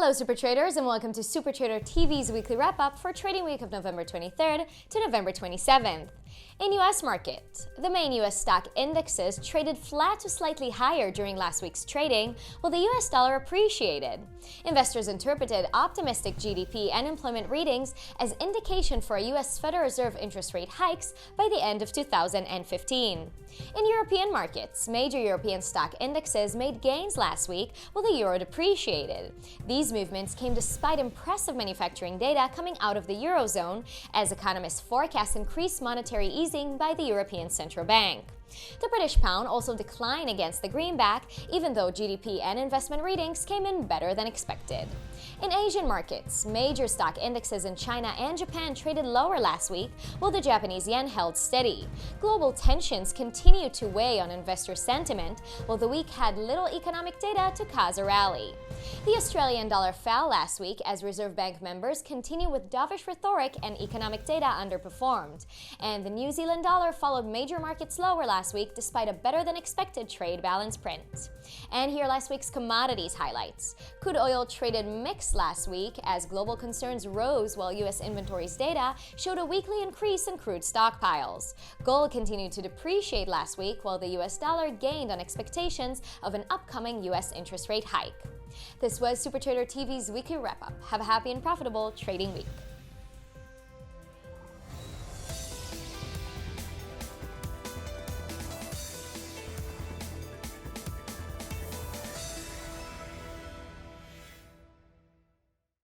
Hello Super Traders and welcome to Super Trader TV's weekly wrap-up for trading week of November 23rd to November 27th. In U.S. market, the main U.S. stock indexes traded flat to slightly higher during last week's trading, while the U.S. dollar appreciated. Investors interpreted optimistic GDP and employment readings as indication for a U.S. Federal Reserve interest rate hikes by the end of 2015. In European markets, major European stock indexes made gains last week while the euro depreciated. These movements came despite impressive manufacturing data coming out of the Eurozone, as economists forecast increased monetary easing by the European Central Bank. The British pound also declined against the Greenback, even though GDP and investment readings came in better than expected. In Asian markets, major stock indexes in China and Japan traded lower last week, while the Japanese yen held steady. Global tensions continued to weigh on investor sentiment, while the week had little economic data to cause a rally. The Australian dollar fell last week as Reserve Bank members continue with dovish rhetoric and economic data underperformed. And the New Zealand dollar followed major markets lower last week despite a better-than-expected trade balance print. And here are last week's commodities highlights. Crude oil traded mixed last week as global concerns rose while U.S. inventories data showed a weekly increase in crude stockpiles. Gold continued to depreciate last week while the U.S. dollar gained on expectations of an upcoming U.S. interest rate hike. This was Super Trader TV's weekly wrap-up. Have a happy and profitable trading week.